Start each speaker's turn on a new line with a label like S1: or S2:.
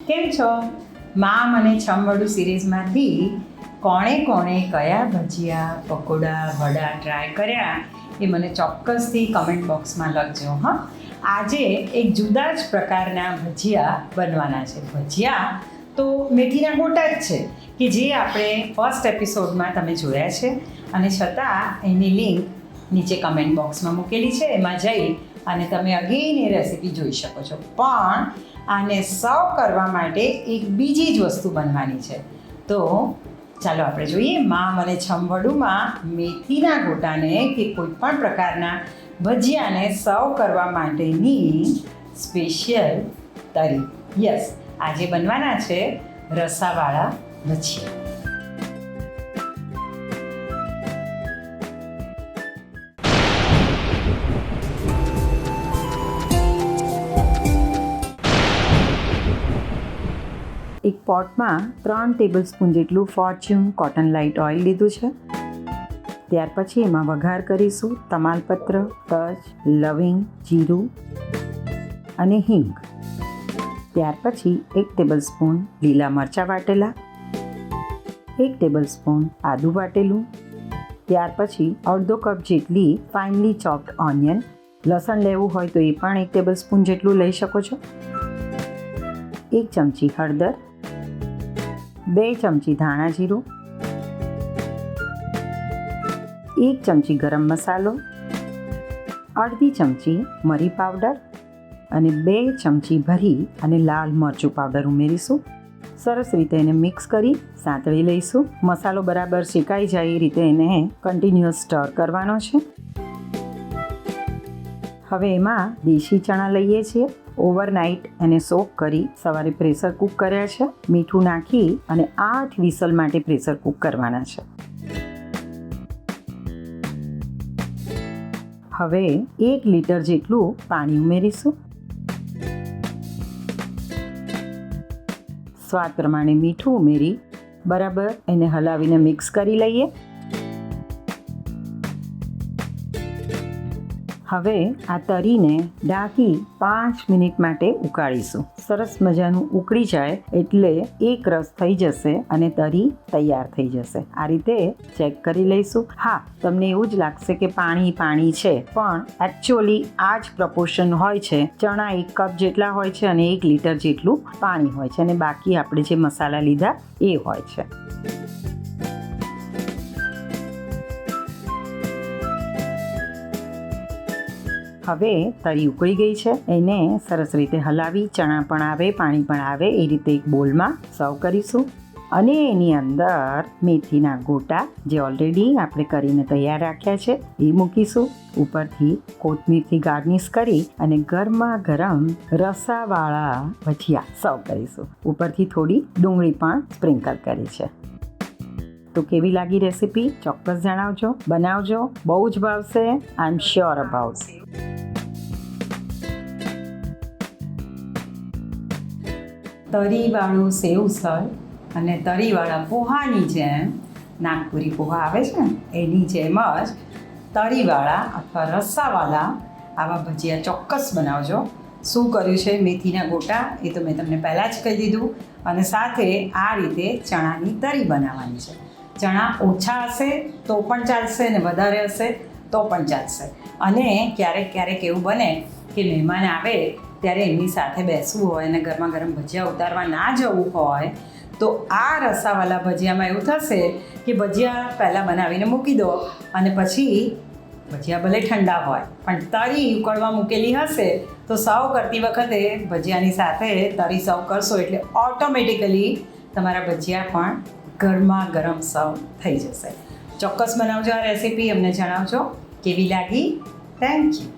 S1: કેમ છો? માં મને છમવડું સિરીઝમાંથી કોણે કયા ભજીયા, પકોડા, વડા ટ્રાય કર્યા એ મને ચોક્કસથી કમેન્ટ બોક્સમાં લખજો. હા, આજે એક જુદા જ પ્રકારના ભજીયા બનવાના છે. ભજીયા તો મેથીના ગોટા જ છે કે જે આપણે ફર્સ્ટ એપિસોડમાં તમે જોયા છે, અને છતાં એની લિંક નીચે કમેન્ટ બોક્સમાં મૂકેલી છે. એમાં જઈ અને તમે અગેન એ રેસીપી જોઈ શકો છો. પણ આને સર્વ કરવા માટે એક બીજી જ વસ્તુ બનવાની છે. તો ચાલો આપણે જોઈએ. માં મને છમવડુમાં મેથીના ગોટાને કે કોઈ પણ પ્રકારના ભજીયાને સર્વ કરવા માટેની સ્પેશિયલ તરી. યસ, આજે બનવાના છે રસાવાળા ભજીયા. એક પોટમાં 3 ટેબલસ્પૂન જેટલું ફોર્ચ્યુન કોટન લાઇટ ઓઇલ લીધું છે. ત્યાર પછી એમાં વઘાર કરીશું તમાલપત્ર, તજ, લવિંગ, જીરું અને હિંગ. ત્યાર પછી 1 ટેબલસ્પૂન લીલા મરચાં વાટેલા, 1 ટેબલસ્પૂન આદું વાટેલું. ત્યાર પછી અડધો કપ જેટલી ફાઇનલી ચોપ્ડ ઓનિયન. લસણ લેવું હોય તો એ પણ 1 ટેબલસ્પૂન જેટલું લઈ શકો છો. 1 ચમચી હળદર, 2 ચમચી ધાણા જીરું, 1 ચમચી ગરમ મસાલો, અડધી ચમચી મરી પાવડર અને 2 ચમચી ભરી અને લાલ મરચું પાવડર ઉમેરીશું. સરસ રીતે એને મિક્સ કરી સાંતળી લઈશું. મસાલો બરાબર શેકાઈ જાય એ રીતે એને કન્ટિન્યુઅસ સ્ટર કરવાનો છે. હવે એમાં દેશી ચણા લઈએ છીએ. ઓવરનાઇટ એને સોક કરી સવારે પ્રેશર કૂક કર્યા છે. મીઠું નાખી અને 8 વિસલ માટે પ્રેશર કૂક કરવાના છે. હવે 1 લીટર જેટલું પાણી ઉમેરીશું. સ્વાદ પ્રમાણે મીઠું ઉમેરી બરાબર એને હલાવીને મિક્સ કરી લઈએ. હવે આ તરીને ઢાંકી 5 મિનિટ માટે ઉકાળીશું. સરસ મજાનું ઉકળી જાય એટલે એક રસ થઈ જશે અને તરી તૈયાર થઈ જશે. આ રીતે ચેક કરી લઈશું. હા, તમને એવું જ લાગશે કે પાણી છે, પણ એકચ્યુઅલી આ જ પ્રપોર્શન હોય છે. ચણા 1 કપ જેટલા હોય છે અને 1 લીટર જેટલું પાણી હોય છે, અને બાકી આપણે જે મસાલા લીધા એ હોય છે. હવે તરી ઉકળી ગઈ છે. એને સરસ રીતે હલાવી ચણા પણ આવે પાણી પણ આવે એ રીતે એક બોલમાં સર્વ કરીશું. અને એની અંદર મેથીના ગોટા જે ઓલરેડી આપણે કરીને તૈયાર રાખ્યા છે એ મૂકીશું. ઉપરથી કોથમીરથી ગાર્નિશ કરી અને ગરમા ગરમ રસાવાળા ભજીયા સર્વ કરીશું. ઉપરથી થોડી ડુંગળી પણ સ્પ્રિંકલ કરી છે. તો કેવી લાગી રેસીપી ચોક્કસ જણાવજો. બનાવજો, બહુ જ ભાવશે. આઈ એમ શ્યોર અબાઉટ. તરીવાળું સેવસળ અને તરીવાળા પોહાની જેમ નાગપુરી પોહા આવે છે ને એની જેમ જ તરીવાળા અથવા રસાવાળા આવા ભજીયા ચોક્કસ બનાવજો. શું કર્યું છે મેથીના ગોટા એ તો મેં તમને પહેલાં જ કહી દીધું. અને સાથે આ રીતે ચણાની તરી બનાવવાની છે. ચણા ઓછા હશે તો પણ ચાલશે ને વધારે હશે તો પણ ચાલશે. અને ક્યારેક એવું બને કે મહેમાન આવે ત્યારે એમની સાથે બેસવું હોય અને ગરમા ગરમ ભજીયા ઉતારવા ના જવું હોય તો આ રસાવાળા ભજીયામાં એવું થશે કે ભજીયા પહેલાં બનાવીને મૂકી દો અને પછી ભજીયા ભલે ઠંડા હોય પણ તરી ઉકળવા મૂકેલી હશે તો સર્વ કરતી વખતે ભજીયાની સાથે તરી સર્વ કરશો એટલે ઓટોમેટિકલી તમારા ભજીયા પણ ગરમા ગરમ સર્વ થઈ જશે. ચોક્કસ બનાવજો આ રેસીપી. અમને જણાવજો કેવી લાગી. Thank you.